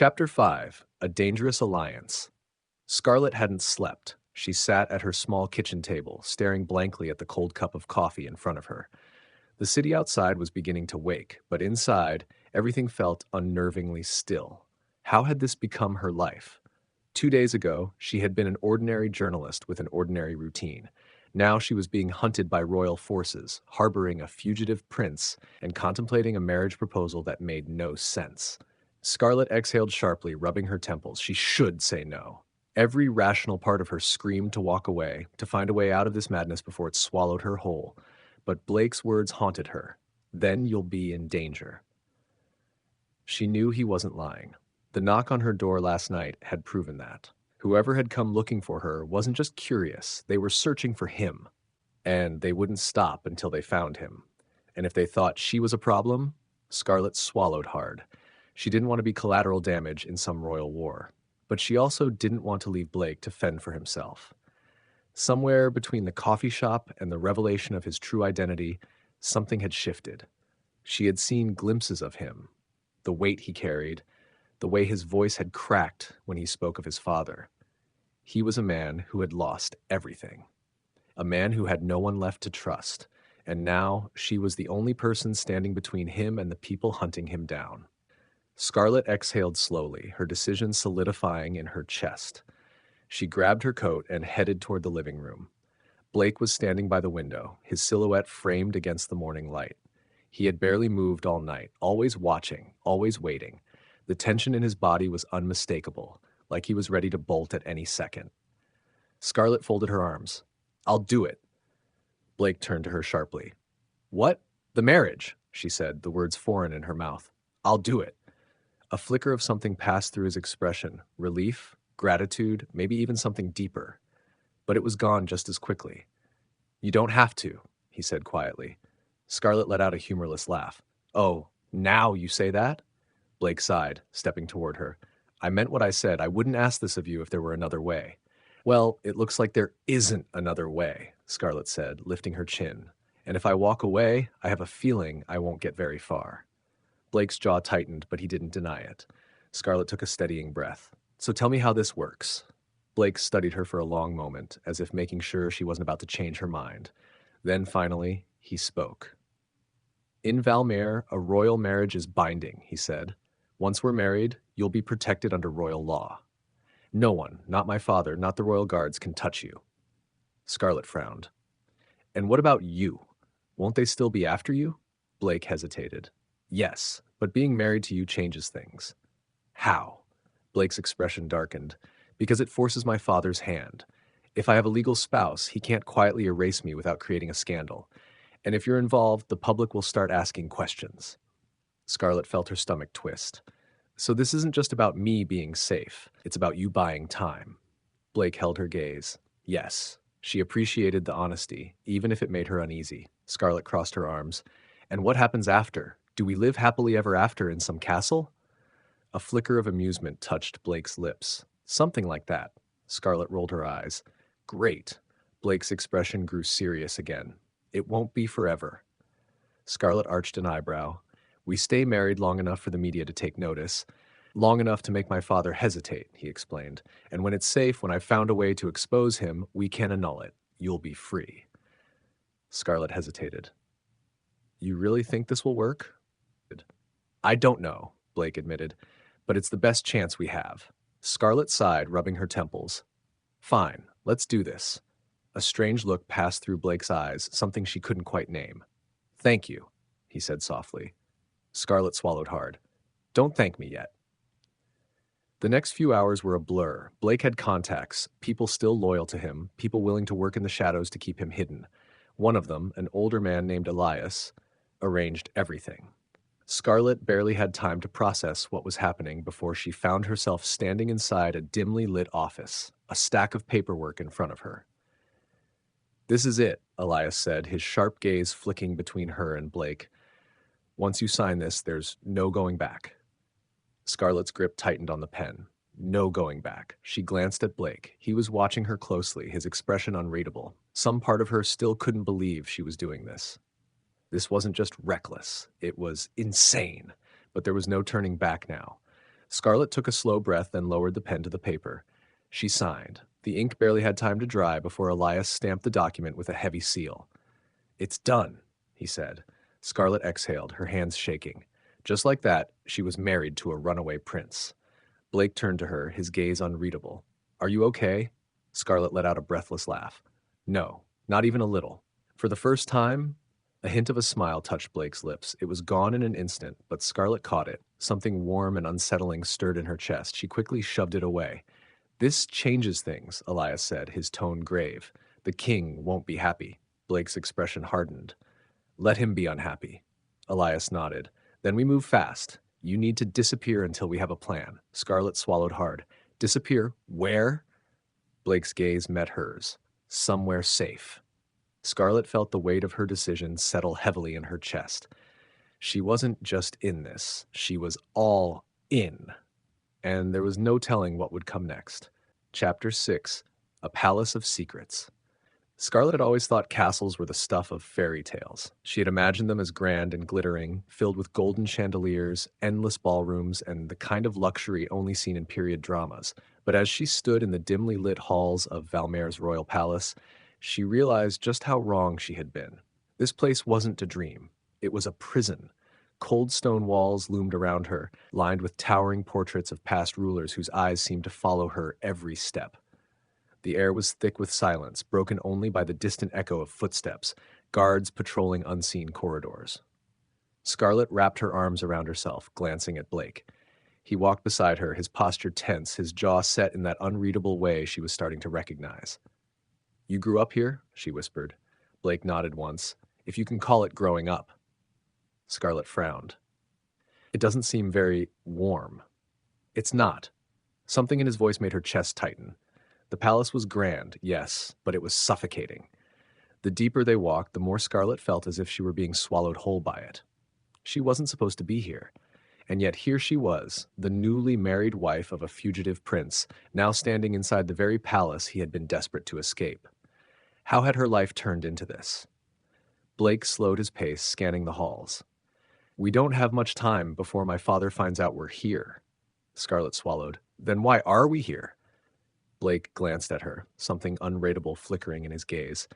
Chapter 5: A Dangerous Alliance. Scarlet hadn't slept. She sat at her small kitchen table, staring blankly at the cold cup of coffee in front of her. The city outside was beginning to wake, but inside, everything felt unnervingly still. How had this become her life? 2 days ago, she had been an ordinary journalist with an ordinary routine. Now she was being hunted by royal forces, harboring a fugitive prince, and contemplating a marriage proposal that made no sense. Scarlet exhaled sharply, rubbing her temples. She should say no. Every rational part of her screamed to walk away, to find a way out of this madness before it swallowed her whole. But Blake's words haunted her. Then you'll be in danger. She knew he wasn't lying. The knock on her door last night had proven that. Whoever had come looking for her wasn't just curious, they were searching for him. And they wouldn't stop until they found him. And if they thought she was a problem, Scarlet swallowed hard. She didn't want to be collateral damage in some royal war. But she also didn't want to leave Blake to fend for himself. Somewhere between the coffee shop and the revelation of his true identity, something had shifted. She had seen glimpses of him, the weight he carried, the way his voice had cracked when he spoke of his father. He was a man who had lost everything, a man who had no one left to trust, and now she was the only person standing between him and the people hunting him down. Scarlet exhaled slowly, her decision solidifying in her chest. She grabbed her coat and headed toward the living room. Blake was standing by the window, his silhouette framed against the morning light. He had barely moved all night, always watching, always waiting. The tension in his body was unmistakable, like he was ready to bolt at any second. Scarlet folded her arms. "I'll do it." Blake turned to her sharply. "What? The marriage," she said, the words foreign in her mouth. "I'll do it." A flicker of something passed through his expression, relief, gratitude, maybe even something deeper. But it was gone just as quickly. "You don't have to," he said quietly. Scarlet let out a humorless laugh. "Oh, now you say that?" Blake sighed, stepping toward her. "I meant what I said. I wouldn't ask this of you if there were another way." "Well, it looks like there isn't another way," Scarlet said, lifting her chin. "And if I walk away, I have a feeling I won't get very far." Blake's jaw tightened, but he didn't deny it. Scarlet took a steadying breath. "So tell me how this works." Blake studied her for a long moment, as if making sure she wasn't about to change her mind. Then finally, he spoke. "In Valmere, a royal marriage is binding," he said. "Once we're married, you'll be protected under royal law. No one, not my father, not the royal guards, can touch you." Scarlet frowned. "And what about you? Won't they still be after you?" Blake hesitated. "Yes, but being married to you changes things." "How?" Blake's expression darkened. "Because it forces my father's hand. If I have a legal spouse, he can't quietly erase me without creating a scandal. And if you're involved, the public will start asking questions." Scarlet felt her stomach twist. "So this isn't just about me being safe. It's about you buying time." Blake held her gaze. Yes, she appreciated the honesty, even if it made her uneasy. Scarlet crossed her arms. "And what happens after? Do we live happily ever after in some castle?" A flicker of amusement touched Blake's lips. "Something like that." Scarlet rolled her eyes. "Great." Blake's expression grew serious again. "It won't be forever." Scarlet arched an eyebrow. "We stay married long enough for the media to take notice. Long enough to make my father hesitate," he explained. "And when it's safe, when I've found a way to expose him, we can annul it. You'll be free." Scarlet hesitated. "You really think this will work?" "I don't know," Blake admitted, "but it's the best chance we have." Scarlet sighed, rubbing her temples. "Fine, let's do this." A strange look passed through Blake's eyes, something she couldn't quite name. "Thank you," he said softly. Scarlet swallowed hard. "Don't thank me yet." The next few hours were a blur. Blake had contacts, people still loyal to him, people willing to work in the shadows to keep him hidden. One of them, an older man named Elias, arranged everything. Scarlet barely had time to process what was happening before she found herself standing inside a dimly lit office, a stack of paperwork in front of her. "This is it," Elias said, his sharp gaze flicking between her and Blake. "Once you sign this, there's no going back." Scarlet's grip tightened on the pen. No going back. She glanced at Blake. He was watching her closely, his expression unreadable. Some part of her still couldn't believe she was doing this. This wasn't just reckless, it was insane, but there was no turning back now. Scarlet took a slow breath, then lowered the pen to the paper. She signed. The ink barely had time to dry before Elias stamped the document with a heavy seal. "It's done," he said. Scarlet exhaled, her hands shaking. Just like that, she was married to a runaway prince. Blake turned to her, his gaze unreadable. "Are you okay?" Scarlet let out a breathless laugh. "No, not even a little." For the first time, a hint of a smile touched Blake's lips. It was gone in an instant, but Scarlet caught it. Something warm and unsettling stirred in her chest. She quickly shoved it away. "This changes things," Elias said, his tone grave. "The king won't be happy." Blake's expression hardened. "Let him be unhappy." Elias nodded. "Then we move fast. You need to disappear until we have a plan." Scarlet swallowed hard. "Disappear? Where?" Blake's gaze met hers. "Somewhere safe." Scarlet felt the weight of her decision settle heavily in her chest. She wasn't just in this. She was all in. And there was no telling what would come next. Chapter 6: A Palace of Secrets. Scarlet had always thought castles were the stuff of fairy tales. She had imagined them as grand and glittering, filled with golden chandeliers, endless ballrooms, and the kind of luxury only seen in period dramas. But as she stood in the dimly lit halls of Valmer's royal palace, she realized just how wrong she had been. This place wasn't a dream. It was a prison. Cold stone walls loomed around her, lined with towering portraits of past rulers whose eyes seemed to follow her every step. The air was thick with silence, broken only by the distant echo of footsteps, guards patrolling unseen corridors. Scarlet wrapped her arms around herself, glancing at Blake. He walked beside her, his posture tense, his jaw set in that unreadable way she was starting to recognize. "You grew up here?" she whispered. Blake nodded once. "If you can call it growing up." Scarlet frowned. "It doesn't seem very warm." "It's not." Something in his voice made her chest tighten. The palace was grand, yes, but it was suffocating. The deeper they walked, the more Scarlet felt as if she were being swallowed whole by it. She wasn't supposed to be here. And yet here she was, the newly married wife of a fugitive prince, now standing inside the very palace he had been desperate to escape. How had her life turned into this? Blake slowed his pace, scanning the halls. "We don't have much time before my father finds out we're here." Scarlet swallowed. "Then why are we here?" Blake glanced at her, something unreadable flickering in his gaze.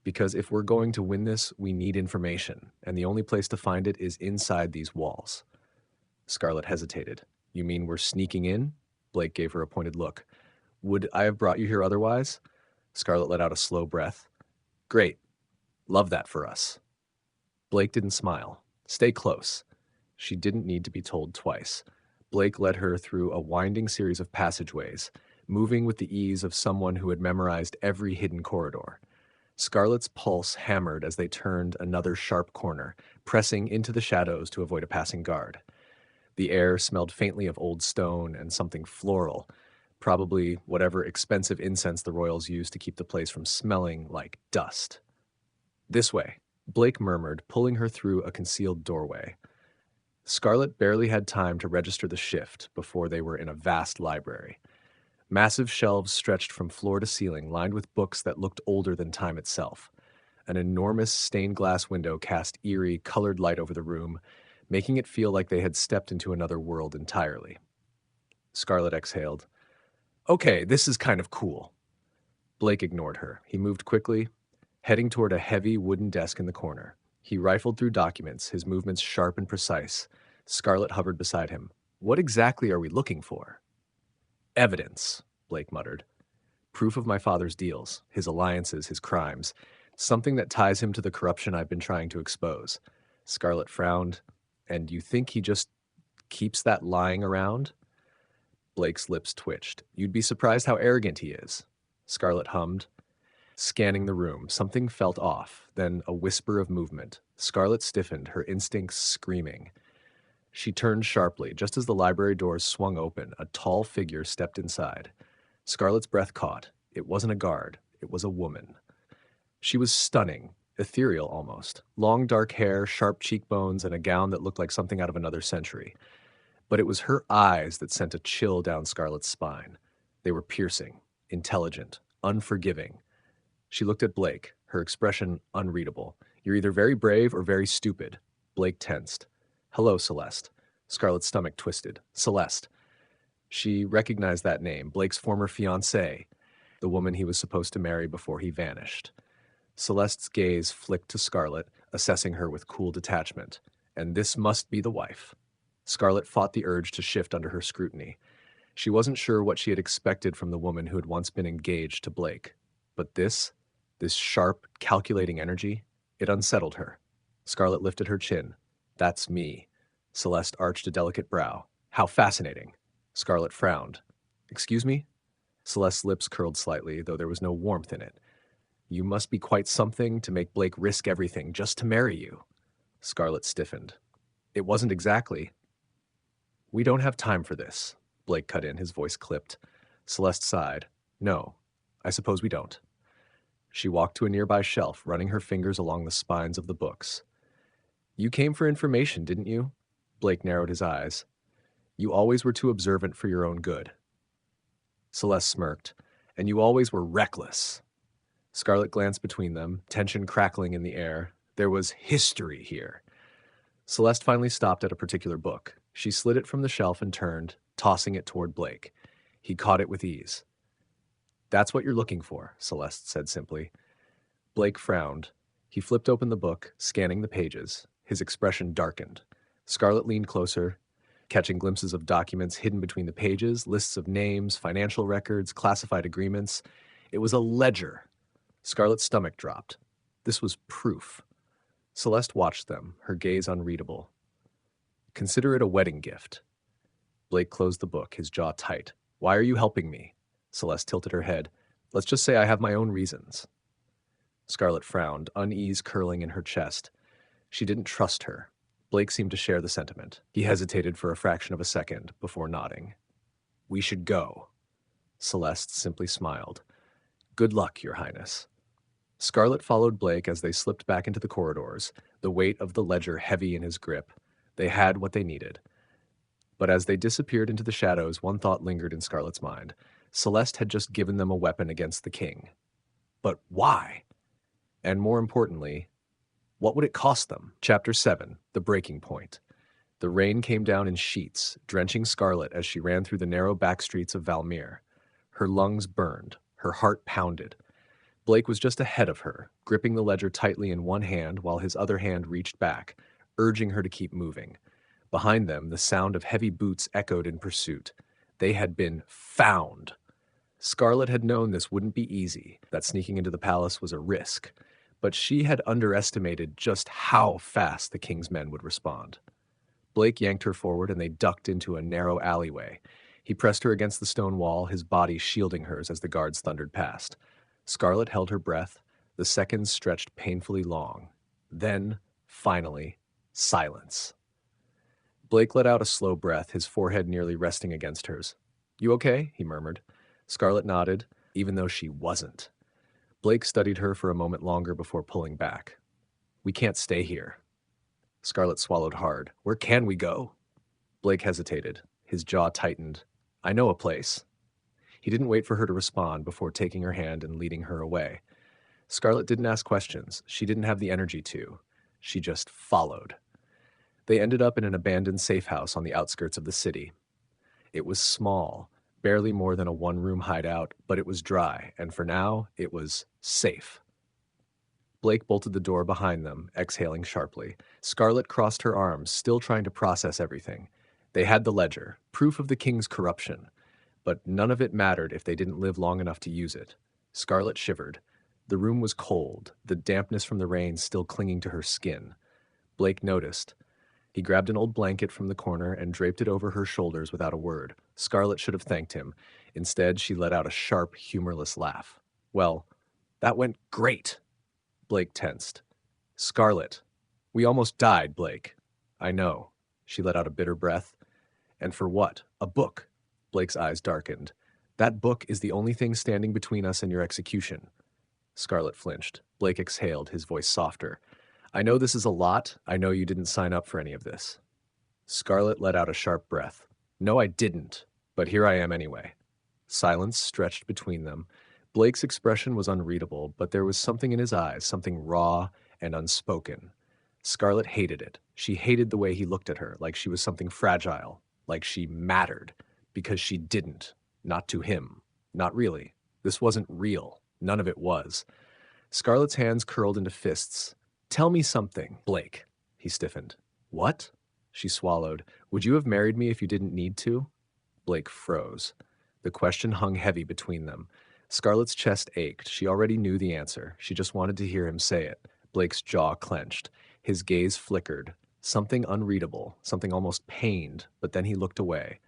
"Because if we're going to win this, we need information, and the only place to find it is inside these walls." Scarlet hesitated. "You mean we're sneaking in?" Blake gave her a pointed look. "Would I have brought you here otherwise?" Scarlet let out a slow breath. "Great. Love that for us." Blake didn't smile. "Stay close." She didn't need to be told twice. Blake led her through a winding series of passageways, moving with the ease of someone who had memorized every hidden corridor. Scarlet's pulse hammered as they turned another sharp corner, pressing into the shadows to avoid a passing guard. The air smelled faintly of old stone and something floral, probably whatever expensive incense the royals used to keep the place from smelling like dust. "This way," Blake murmured, pulling her through a concealed doorway. Scarlet barely had time to register the shift before they were in a vast library. Massive shelves stretched from floor to ceiling, lined with books that looked older than time itself. An enormous stained glass window cast eerie, colored light over the room, making it feel like they had stepped into another world entirely. Scarlet exhaled. "Okay, this is kind of cool." Blake ignored her. He moved quickly, heading toward a heavy wooden desk in the corner. He rifled through documents, his movements sharp and precise. Scarlet hovered beside him. "What exactly are we looking for?" "Evidence," Blake muttered. "Proof of my father's deals, his alliances, his crimes. Something that ties him to the corruption I've been trying to expose." Scarlet frowned. "And you think he just keeps that lying around?" Blake's lips twitched. "You'd be surprised how arrogant he is." Scarlet hummed. Scanning the room, something felt off, then a whisper of movement. Scarlet stiffened, her instincts screaming. She turned sharply. Just as the library doors swung open, a tall figure stepped inside. Scarlet's breath caught. It wasn't a guard. It was a woman. She was stunning, ethereal almost. Long dark hair, sharp cheekbones, and a gown that looked like something out of another century. But it was her eyes that sent a chill down Scarlet's spine. They were piercing, intelligent, unforgiving. She looked at Blake, her expression unreadable. "You're either very brave or very stupid." Blake tensed. "Hello, Celeste." Scarlet's stomach twisted. "Celeste." She recognized that name, Blake's former fiancée, the woman he was supposed to marry before he vanished. Celeste's gaze flicked to Scarlet, assessing her with cool detachment. And this must be the wife. Scarlet fought the urge to shift under her scrutiny. She wasn't sure what she had expected from the woman who had once been engaged to Blake. But this sharp, calculating energy, it unsettled her. Scarlet lifted her chin. That's me. Celeste arched a delicate brow. How fascinating. Scarlet frowned. Excuse me? Celeste's lips curled slightly, though there was no warmth in it. You must be quite something to make Blake risk everything just to marry you. Scarlet stiffened. It wasn't exactly. We don't have time for this, Blake cut in, his voice clipped. Celeste sighed. No, I suppose we don't. She walked to a nearby shelf, running her fingers along the spines of the books. You came for information, didn't you? Blake narrowed his eyes. You always were too observant for your own good. Celeste smirked. And you always were reckless. Scarlet glanced between them, tension crackling in the air. There was history here. Celeste finally stopped at a particular book. She slid it from the shelf and turned, tossing it toward Blake. He caught it with ease. That's what you're looking for, Celeste said simply. Blake frowned. He flipped open the book, scanning the pages. His expression darkened. Scarlet leaned closer, catching glimpses of documents hidden between the pages, lists of names, financial records, classified agreements. It was a ledger. Scarlet's stomach dropped. This was proof. Celeste watched them, her gaze unreadable. Consider it a wedding gift. Blake closed the book, his jaw tight. Why are you helping me? Celeste tilted her head. Let's just say I have my own reasons. Scarlet frowned, unease curling in her chest. She didn't trust her. Blake seemed to share the sentiment. He hesitated for a fraction of a second before nodding. We should go. Celeste simply smiled. Good luck, Your Highness. Scarlet followed Blake as they slipped back into the corridors, the weight of the ledger heavy in his grip. They had what they needed. But as they disappeared into the shadows, one thought lingered in Scarlet's mind. Celeste had just given them a weapon against the king. But why? And more importantly, what would it cost them? Chapter 7, The Breaking Point. The rain came down in sheets, drenching Scarlet as she ran through the narrow back streets of Valmere. Her lungs burned, her heart pounded. Blake was just ahead of her, gripping the ledger tightly in one hand while his other hand reached back, urging her to keep moving. Behind them, the sound of heavy boots echoed in pursuit. They had been found. Scarlet had known this wouldn't be easy, that sneaking into the palace was a risk, but she had underestimated just how fast the king's men would respond. Blake yanked her forward and they ducked into a narrow alleyway. He pressed her against the stone wall, his body shielding hers as the guards thundered past. Scarlet held her breath. The seconds stretched painfully long. Then, finally, silence. Blake let out a slow breath, his forehead nearly resting against hers. You okay? He murmured. Scarlet nodded, even though she wasn't. Blake studied her for a moment longer before pulling back. We can't stay here. Scarlet swallowed hard. Where can we go? Blake hesitated. His jaw tightened. I know a place. He didn't wait for her to respond before taking her hand and leading her away. Scarlet didn't ask questions. She didn't have the energy to. She just followed. They ended up in an abandoned safe house on the outskirts of the city. It was small, barely more than a one-room hideout, but it was dry, and for now, it was safe. Blake bolted the door behind them, exhaling sharply. Scarlet crossed her arms, still trying to process everything. They had the ledger, proof of the king's corruption. But none of it mattered if they didn't live long enough to use it. Scarlet shivered. The room was cold, the dampness from the rain still clinging to her skin. Blake noticed. He grabbed an old blanket from the corner and draped it over her shoulders without a word. Scarlet should have thanked him. Instead, she let out a sharp, humorless laugh. Well, that went great. Blake tensed. Scarlet. We almost died, Blake. I know. She let out a bitter breath. And for what? A book. Blake's eyes darkened. That book is the only thing standing between us and your execution. Scarlet flinched. Blake exhaled, his voice softer. I know this is a lot. I know you didn't sign up for any of this. Scarlet let out a sharp breath. No, I didn't. But here I am anyway. Silence stretched between them. Blake's expression was unreadable, but there was something in his eyes, something raw and unspoken. Scarlet hated it. She hated the way he looked at her, like she was something fragile, like she mattered. Because she didn't. Not to him. Not really. This wasn't real. None of it was. Scarlett's hands curled into fists. Tell me something, Blake. He stiffened. What? She swallowed. Would you have married me if you didn't need to? Blake froze. The question hung heavy between them. Scarlett's chest ached. She already knew the answer. She just wanted to hear him say it. Blake's jaw clenched. His gaze flickered. Something unreadable, something almost pained, but then he looked away.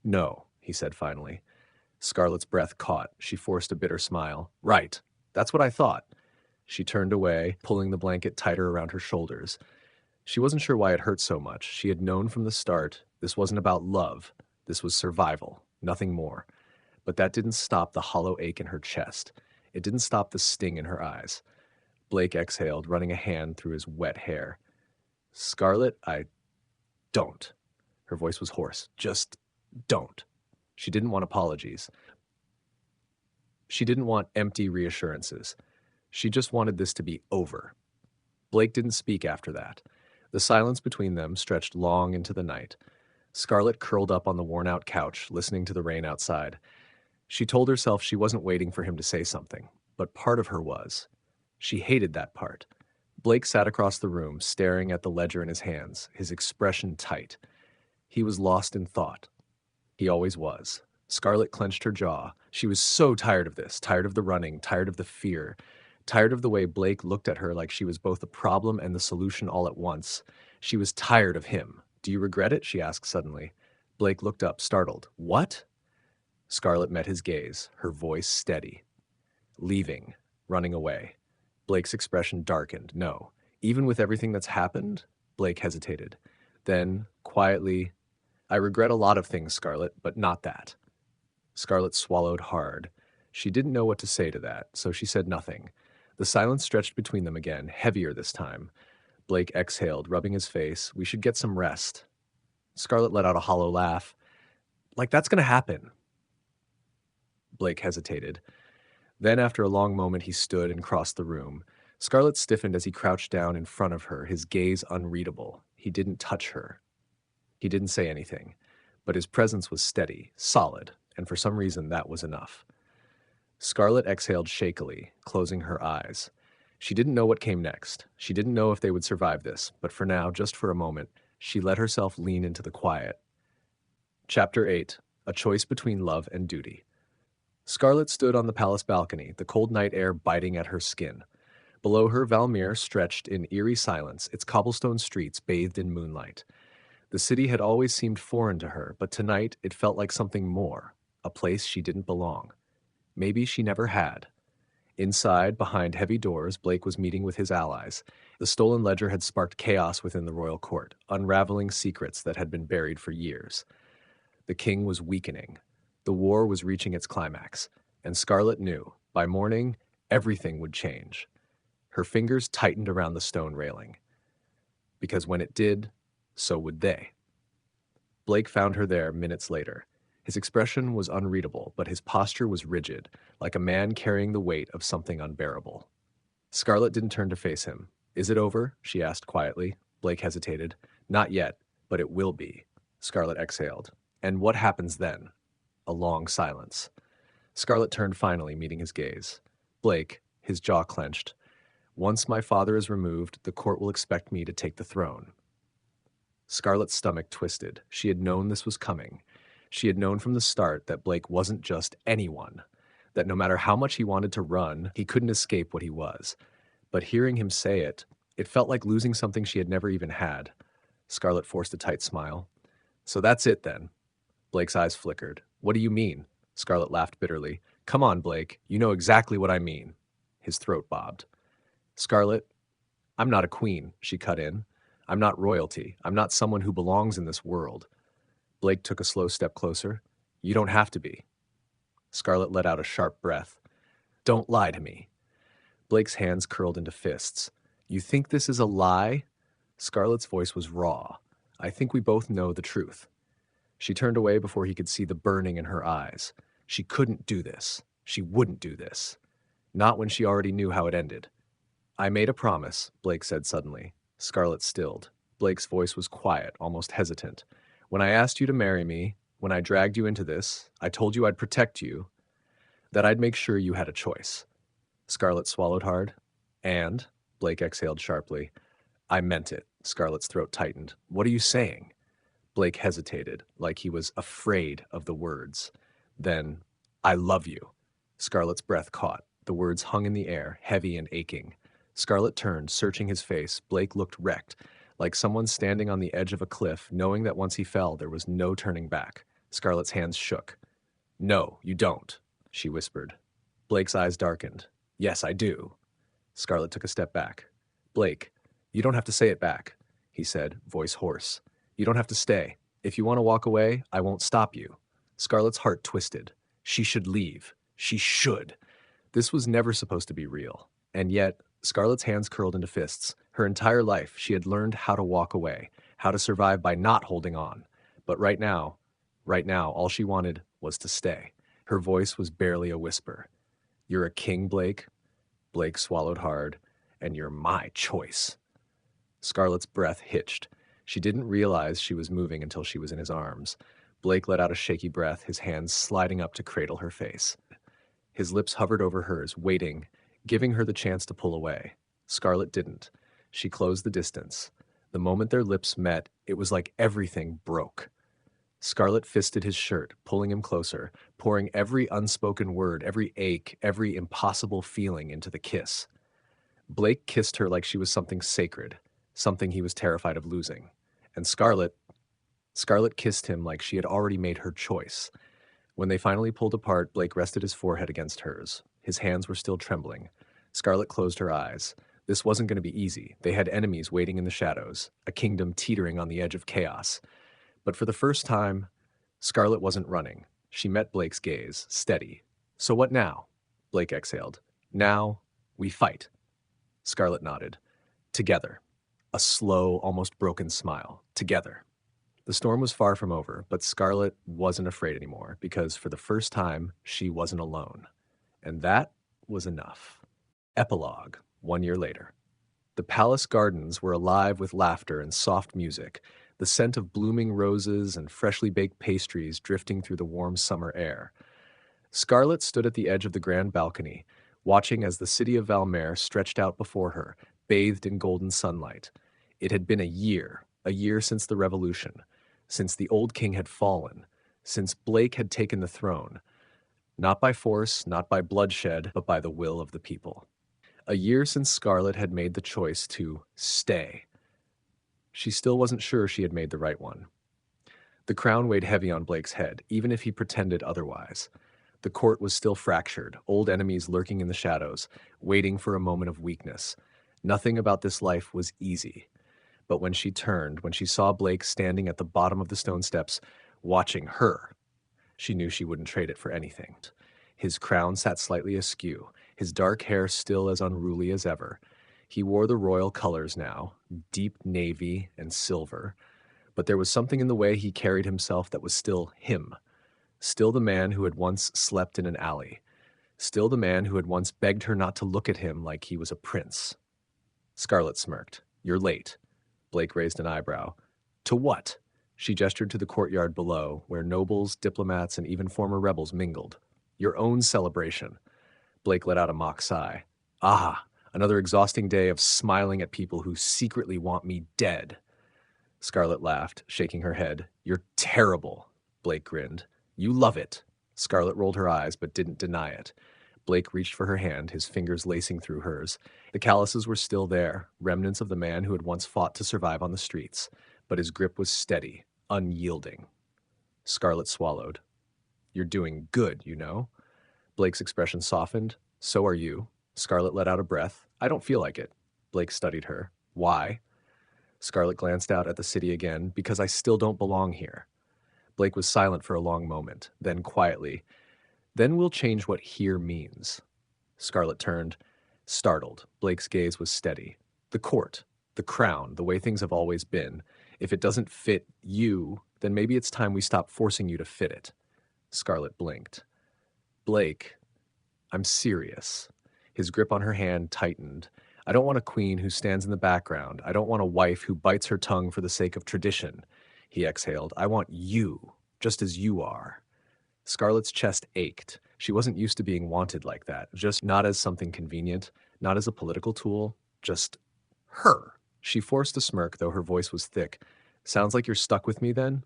No, he said finally. Scarlett's breath caught. She forced a bitter smile. Right. That's what I thought. She turned away, pulling the blanket tighter around her shoulders. She wasn't sure why it hurt so much. She had known from the start this wasn't about love. This was survival, nothing more. But that didn't stop the hollow ache in her chest. It didn't stop the sting in her eyes. Blake exhaled, running a hand through his wet hair. Scarlet, I don't. Her voice was hoarse. Just don't. She didn't want apologies. She didn't want empty reassurances. She just wanted this to be over. Blake didn't speak after that. The silence between them stretched long into the night. Scarlet curled up on the worn-out couch, listening to the rain outside. She told herself she wasn't waiting for him to say something, but part of her was. She hated that part. Blake sat across the room, staring at the ledger in his hands, his expression tight. He was lost in thought. He always was. Scarlet clenched her jaw. She was so tired of this, tired of the running, tired of the fear, tired of the way Blake looked at her like she was both the problem and the solution all at once. She was tired of him. Do you regret it? She asked suddenly. Blake looked up, startled. What? Scarlet met his gaze, her voice steady. Leaving, running away. Blake's expression darkened. No. Even with everything that's happened? Blake hesitated. Then, quietly, I regret a lot of things, Scarlet, but not that. Scarlet swallowed hard. She didn't know what to say to that, so she said nothing. The silence stretched between them again, heavier this time. Blake exhaled, rubbing his face. We should get some rest. Scarlet let out a hollow laugh. Like that's going to happen. Blake hesitated. Then, after a long moment, he stood and crossed the room. Scarlet stiffened as he crouched down in front of her, his gaze unreadable. He didn't touch her. He didn't say anything, but his presence was steady, solid, and for some reason that was enough. Scarlet exhaled shakily, closing her eyes. She didn't know what came next. She didn't know if they would survive this, but for now, just for a moment, she let herself lean into the quiet. Chapter 8. A Choice Between Love and Duty. Scarlet stood on the palace balcony, the cold night air biting at her skin. Below her, Valmir stretched in eerie silence, its cobblestone streets bathed in moonlight. The city had always seemed foreign to her, but tonight it felt like something more, a place she didn't belong. Maybe she never had. Inside, behind heavy doors, Blake was meeting with his allies. The stolen ledger had sparked chaos within the royal court, unraveling secrets that had been buried for years. The king was weakening. The war was reaching its climax, and Scarlet knew, by morning, everything would change. Her fingers tightened around the stone railing. Because when it did, so would they. Blake found her there minutes later. His expression was unreadable, but his posture was rigid, like a man carrying the weight of something unbearable. Scarlet didn't turn to face him. Is it over? She asked quietly. Blake hesitated. Not yet, but it will be. Scarlet exhaled. And what happens then? A long silence. Scarlet turned finally, meeting his gaze. Blake, his jaw clenched. Once my father is removed, the court will expect me to take the throne. Scarlet's stomach twisted. She had known this was coming. She had known from the start that Blake wasn't just anyone, that no matter how much he wanted to run, he couldn't escape what he was. But hearing him say it, it felt like losing something she had never even had. Scarlet forced a tight smile. So that's it then. Blake's eyes flickered. What do you mean? Scarlet laughed bitterly. Come on, Blake. You know exactly what I mean. His throat bobbed. Scarlet, I'm not a queen, she cut in. I'm not royalty. I'm not someone who belongs in this world. Blake took a slow step closer. You don't have to be. Scarlet let out a sharp breath. Don't lie to me. Blake's hands curled into fists. You think this is a lie? Scarlet's voice was raw. I think we both know the truth. She turned away before he could see the burning in her eyes. She couldn't do this. She wouldn't do this. Not when she already knew how it ended. I made a promise, Blake said suddenly. Scarlet stilled. Blake's voice was quiet, almost hesitant. When I asked you to marry me, When I dragged you into this, I told you I'd protect you, that I'd make sure you had a choice. Scarlet swallowed hard. And, Blake exhaled sharply. I meant it. Scarlet's throat tightened. What are you saying? Blake hesitated, like he was afraid of the words. Then, I love you. Scarlet's breath caught. The words hung in the air, heavy and aching. Scarlet turned, searching his face. Blake looked wrecked, like someone standing on the edge of a cliff, knowing that once he fell, there was no turning back. Scarlet's hands shook. No, you don't, she whispered. Blake's eyes darkened. Yes, I do. Scarlet took a step back. Blake, you don't have to say it back, he said, voice hoarse. You don't have to stay. If you want to walk away, I won't stop you. Scarlet's heart twisted. She should leave. She should. This was never supposed to be real. And yet, Scarlet's hands curled into fists. Her entire life, she had learned how to walk away, how to survive by not holding on. But right now, all she wanted was to stay. Her voice was barely a whisper. You're a king, Blake. Blake swallowed hard. And you're my choice. Scarlet's breath hitched. She didn't realize she was moving until she was in his arms. Blake let out a shaky breath, his hands sliding up to cradle her face. His lips hovered over hers, waiting, giving her the chance to pull away. Scarlet didn't. She closed the distance. The moment their lips met, it was like everything broke. Scarlet fisted his shirt, pulling him closer, pouring every unspoken word, every ache, every impossible feeling into the kiss. Blake kissed her like she was something sacred, something he was terrified of losing. And Scarlet kissed him like she had already made her choice. When they finally pulled apart, Blake rested his forehead against hers. His hands were still trembling. Scarlet closed her eyes. This wasn't going to be easy. They had enemies waiting in the shadows, a kingdom teetering on the edge of chaos. But for the first time, Scarlet wasn't running. She met Blake's gaze, steady. So what now? Blake exhaled. Now, we fight. Scarlet nodded. Together. A slow, almost broken smile. Together. The storm was far from over, but Scarlet wasn't afraid anymore, because for the first time, she wasn't alone. And that was enough. Epilogue, 1 year later. The palace gardens were alive with laughter and soft music, the scent of blooming roses and freshly baked pastries drifting through the warm summer air. Scarlet stood at the edge of the grand balcony, watching as the city of Valmer stretched out before her, bathed in golden sunlight. It had been a year since the revolution, since the old king had fallen, since Blake had taken the throne. Not by force, not by bloodshed, but by the will of the people. A year since Scarlet had made the choice to stay. She still wasn't sure she had made the right one. The crown weighed heavy on Blake's head, even if he pretended otherwise. The court was still fractured, old enemies lurking in the shadows, waiting for a moment of weakness. Nothing about this life was easy. But when she turned, when she saw Blake standing at the bottom of the stone steps, watching her, she knew she wouldn't trade it for anything. His crown sat slightly askew, his dark hair still as unruly as ever. He wore the royal colors now, deep navy and silver, but there was something in the way he carried himself that was still him, still the man who had once slept in an alley, still the man who had once begged her not to look at him like he was a prince. Scarlet smirked. You're late. Blake raised an eyebrow. To what? She gestured to the courtyard below, where nobles, diplomats, and even former rebels mingled. Your own celebration. Blake let out a mock sigh. Ah, another exhausting day of smiling at people who secretly want me dead. Scarlet laughed, shaking her head. You're terrible, Blake grinned. You love it. Scarlet rolled her eyes, but didn't deny it. Blake reached for her hand, his fingers lacing through hers. The calluses were still there, remnants of the man who had once fought to survive on the streets, but his grip was steady, unyielding. Scarlet swallowed. You're doing good, you know? Blake's expression softened. So are you. Scarlet let out a breath. I don't feel like it. Blake studied her. Why? Scarlet glanced out at the city again. Because I still don't belong here. Blake was silent for a long moment, then quietly, Then we'll change what here means. Scarlet turned, startled. Blake's gaze was steady. The court, the crown, the way things have always been. If it doesn't fit you, then maybe it's time we stop forcing you to fit it. Scarlet blinked. Blake, I'm serious. His grip on her hand tightened. I don't want a queen who stands in the background. I don't want a wife who bites her tongue for the sake of tradition. He exhaled. I want you. just as you are. Scarlet's chest ached. She wasn't used to being wanted like that, just not as something convenient, not as a political tool, just her. She forced a smirk, though her voice was thick. Sounds like you're stuck with me then?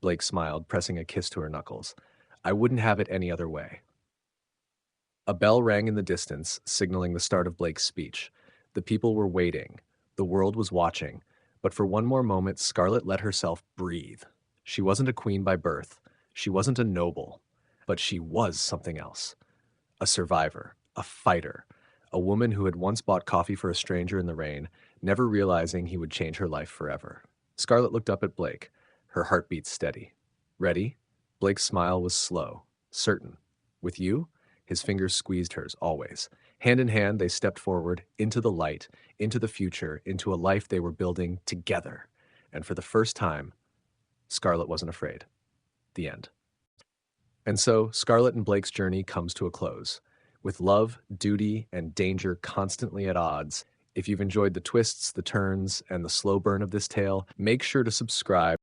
Blake smiled, pressing a kiss to her knuckles. I wouldn't have it any other way. A bell rang in the distance, signaling the start of Blake's speech. The people were waiting. The world was watching. But for one more moment, Scarlet let herself breathe. She wasn't a queen by birth. She wasn't a noble. But she was something else. A survivor. A fighter. A woman who had once bought coffee for a stranger in the rain, never realizing he would change her life forever. Scarlet looked up at Blake, her heartbeat steady. Ready? Blake's smile was slow, certain. With you? His fingers squeezed hers, always. Hand in hand, they stepped forward, into the light, into the future, into a life they were building together. And for the first time, Scarlet wasn't afraid. The end. And so, Scarlet and Blake's journey comes to a close. With love, duty, and danger constantly at odds, if you've enjoyed the twists, the turns, and the slow burn of this tale, make sure to subscribe.